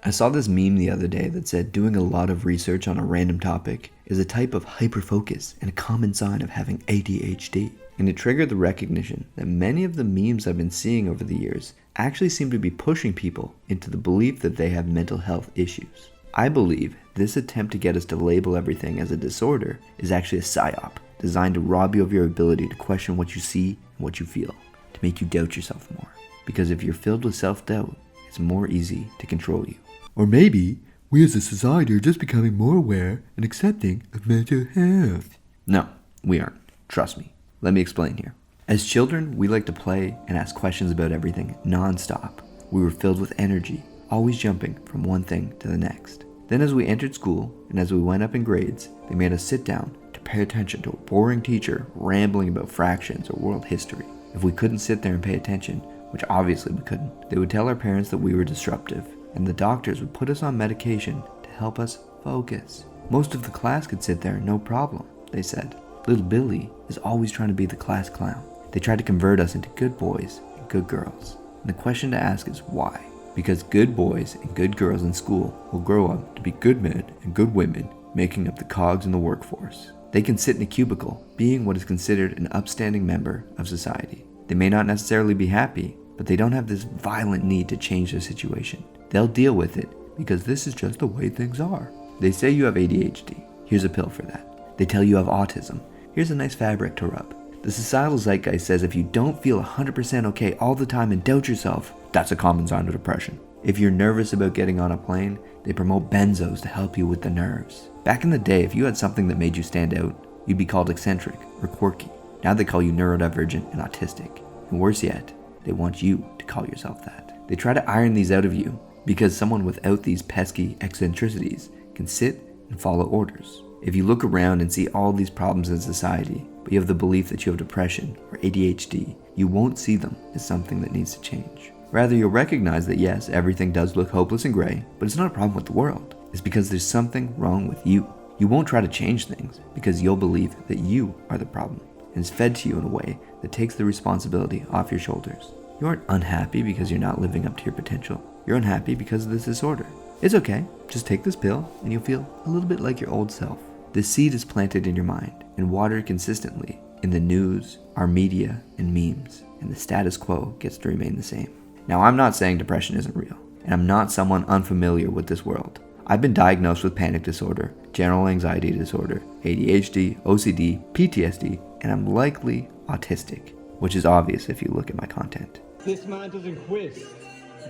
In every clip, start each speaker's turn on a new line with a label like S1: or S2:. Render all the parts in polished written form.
S1: I saw this meme the other day that said doing a lot of research on a random topic is a type of hyperfocus and a common sign of having ADHD. And it triggered the recognition that many of the memes I've been seeing over the years actually seem to be pushing people into the belief that they have mental health issues. I believe this attempt to get us to label everything as a disorder is actually a psyop designed to rob you of your ability to question what you see and what you feel, to make you doubt yourself more. Because if you're filled with self-doubt, it's more easy to control you.
S2: Or maybe we as a society are just becoming more aware and accepting of mental health.
S1: No, we aren't. Trust me. Let me explain here. As children, we like to play and ask questions about everything non-stop. We were filled with energy, always jumping from one thing to the next. Then as we entered school and as we went up in grades, they made us sit down to pay attention to a boring teacher rambling about fractions or world history. If we couldn't sit there and pay attention, which obviously we couldn't, they would tell our parents that we were disruptive, and the doctors would put us on medication to help us focus. Most of the class could sit there, no problem, they said. Little Billy is always trying to be the class clown. They tried to convert us into good boys and good girls. And the question to ask is why? Because good boys and good girls in school will grow up to be good men and good women, making up the cogs in the workforce. They can sit in a cubicle, being what is considered an upstanding member of society. They may not necessarily be happy, but they don't have this violent need to change their situation. They'll deal with it because this is just the way things are. They say you have ADHD. Here's a pill for that. They tell you have autism. Here's a nice fabric to rub. The societal zeitgeist says if you don't feel 100% okay all the time and doubt yourself, that's a common sign of depression. If you're nervous about getting on a plane, they promote benzos to help you with the nerves. Back in the day, if you had something that made you stand out, you'd be called eccentric or quirky. Now they call you neurodivergent and autistic. And worse yet, they want you to call yourself that. They try to iron these out of you because someone without these pesky eccentricities can sit and follow orders. If you look around and see all these problems in society, but you have the belief that you have depression or ADHD, you won't see them as something that needs to change. Rather, you'll recognize that yes, everything does look hopeless and gray, but it's not a problem with the world. It's because there's something wrong with you. You won't try to change things because you'll believe that you are the problem, and it's fed to you in a way that takes the responsibility off your shoulders. You aren't unhappy because you're not living up to your potential. You're unhappy because of this disorder. It's okay, just take this pill and you'll feel a little bit like your old self. The seed is planted in your mind and watered consistently in the news, our media, and memes, and the status quo gets to remain the same. Now, I'm not saying depression isn't real, and I'm not someone unfamiliar with this world. I've been diagnosed with panic disorder, general anxiety disorder, ADHD, OCD, PTSD, and I'm likely autistic, which is obvious if you look at my content.
S3: This man doesn't quiz.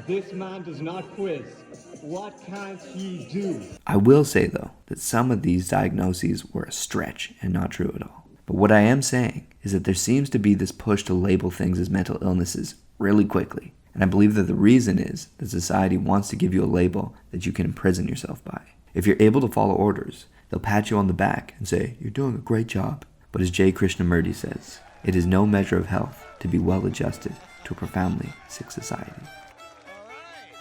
S3: This man does not quiz. What can't he do?
S1: I will say, though, that some of these diagnoses were a stretch and not true at all. But what I am saying is that there seems to be this push to label things as mental illnesses really quickly. And I believe that the reason is that society wants to give you a label that you can imprison yourself by. If you're able to follow orders, they'll pat you on the back and say, "You're doing a great job." But as J. Krishnamurti says, it is no measure of health to be well adjusted to a profoundly sick society.